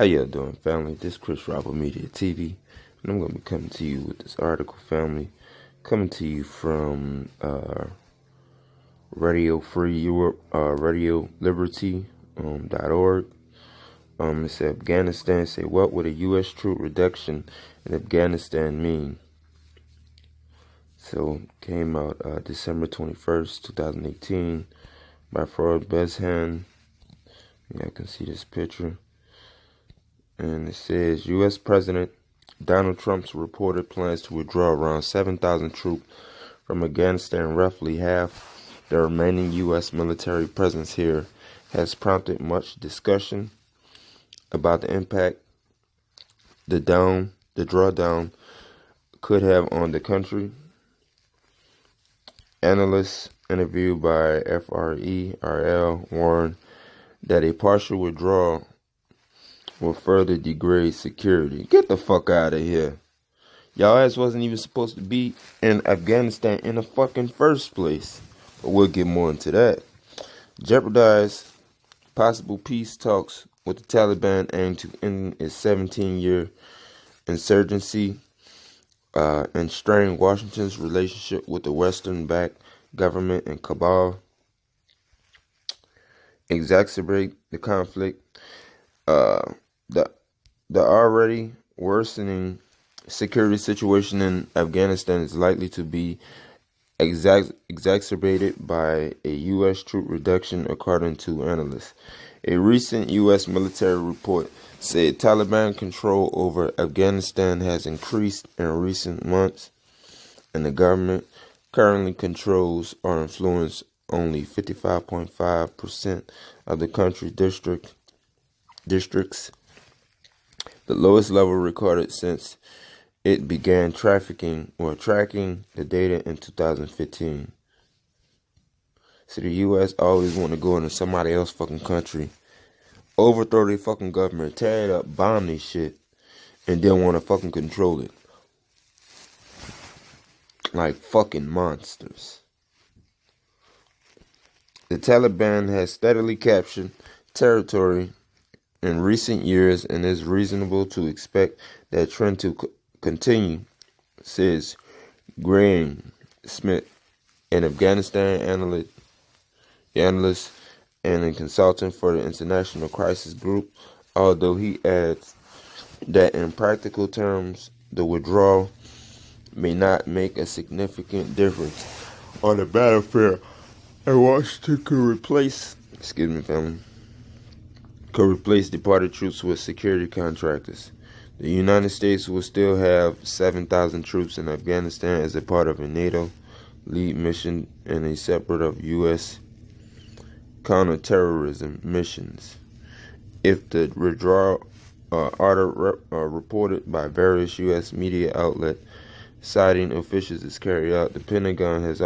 y'all doing, family? This Chris Robert Media TV, and I'm going to be coming to you with this article, family. Coming to you from Radio Free Europe, Radio Liberty .org. It said Afghanistan. Say, what would a U.S. troop reduction in Afghanistan mean? So came out December 21st, 2018 by Ford Bezhan. Y'all can see this picture. And it says U.S. President Donald Trump's reported plans to withdraw around 7,000 troops from Afghanistan, roughly half the remaining U.S. military presence here, has prompted much discussion about the impact the drawdown could have on the country. Analysts interviewed by FRERL warned that a partial withdrawal will further degrade security. Get the fuck out of here. Y'all ass wasn't even supposed to be in Afghanistan in the fucking first place. But we'll get more into that. Jeopardize possible peace talks with the Taliban aimed to end its 17-year insurgency and strain Washington's relationship with the Western-backed government in Kabul. Exacerbate the conflict. The already worsening security situation in Afghanistan is likely to be exacerbated by a U.S. troop reduction, according to analysts. A recent U.S. military report said Taliban control over Afghanistan has increased in recent months, and the government currently controls or influences only 55.5% of the country's districts, the lowest level recorded since it began tracking the data in 2015. So the U.S. always want to go into somebody else's fucking country, overthrow their fucking government, tear it up, bomb this shit, and then want to fucking control it. Like fucking monsters. The Taliban has steadily captured territory in recent years, and it's reasonable to expect that trend to continue, says Graham Smith, an Afghanistan analyst and a consultant for the International Crisis Group, although he adds that in practical terms, the withdrawal may not make a significant difference on the battlefield, and Washington could replace departed troops with security contractors. The United States will still have 7,000 troops in Afghanistan as a part of a NATO lead mission and a separate of U.S. counterterrorism missions. If the withdrawal order reported by various U.S. media outlets citing officials is carried out, the Pentagon has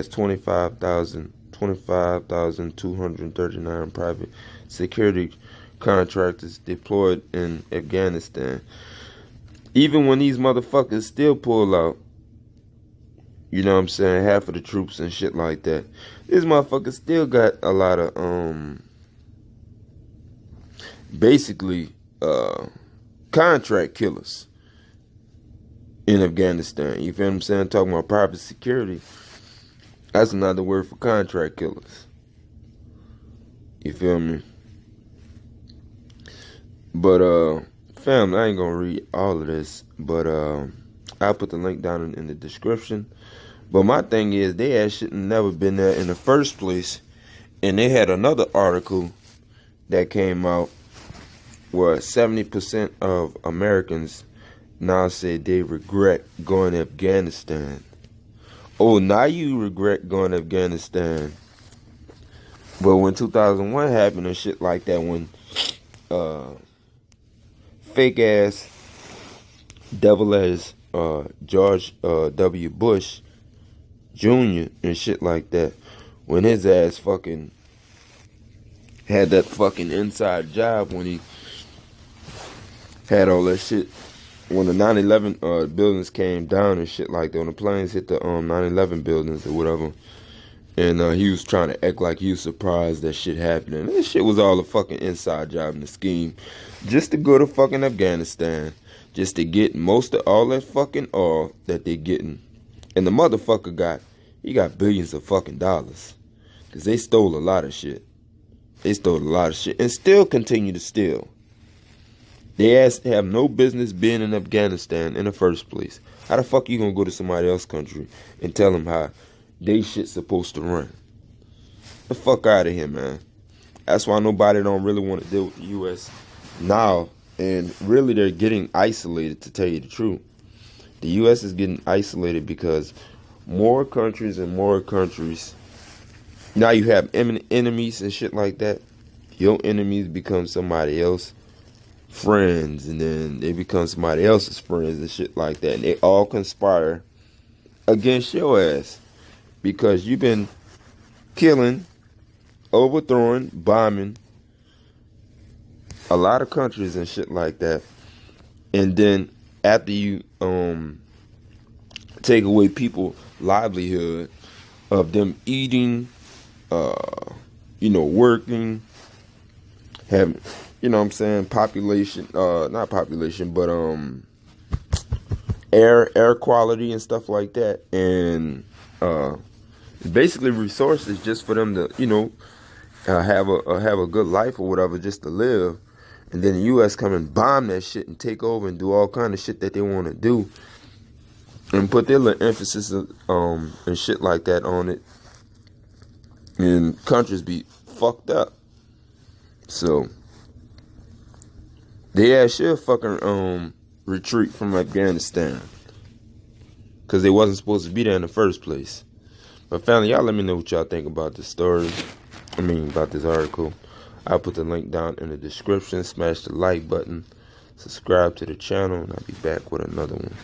25,239 private security contractors deployed in Afghanistan. Even when these motherfuckers still pull out, you know what I'm saying, half of the troops and shit like that, these motherfuckers still got a lot of contract killers in Afghanistan. You feel what I'm saying? Talking about private security, that's another word for contract killers. You feel me? But family, I ain't gonna read all of this, but I'll put the link down in the description. But my thing is, they ass should never been there in the first place. And they had another article that came out where 70% of Americans now say they regret going to Afghanistan. Oh, now you regret going to Afghanistan. But when 2001 happened and shit like that, when fake ass devil ass George W. Bush Jr. and shit like that, when his ass fucking had that fucking inside job, when he had all that shit, when the 9/11 buildings came down and shit like that, when the planes hit the 9/11 buildings or whatever, And he was trying to act like he was surprised that shit happened. And this shit was all a fucking inside job and a scheme. Just to go to fucking Afghanistan. Just to get most of all that fucking oil that they getting. And the motherfucker he got billions of fucking dollars. Because they stole a lot of shit. They stole a lot of shit. And still continue to steal. They have no business being in Afghanistan in the first place. How the fuck you gonna go to somebody else's country and tell them how they shit's supposed to run? The fuck out of here, man. That's why nobody don't really want to deal with the U.S. now. And really they're getting isolated, to tell you the truth. The U.S. is getting isolated because more countries and more countries. Now you have enemies and shit like that. Your enemies become somebody else's friends, and then they become somebody else's friends and shit like that. And they all conspire against your ass because you've been killing, overthrowing, bombing a lot of countries and shit like that. And then after you take away people's livelihood of them eating, working, having, population, not population, but air quality and stuff like that, and basically resources just for them to, have a good life or whatever, just to live. And then the U.S. come and bomb that shit and take over and do all kind of shit that they want to do, and put their little emphasis and shit like that on it, and countries be fucked up. So they should fucking retreat from Afghanistan, because they wasn't supposed to be there in the first place. But family, y'all let me know what y'all think about this story. About this article. I'll put the link down in the description. Smash the like button. Subscribe to the channel, and I'll be back with another one.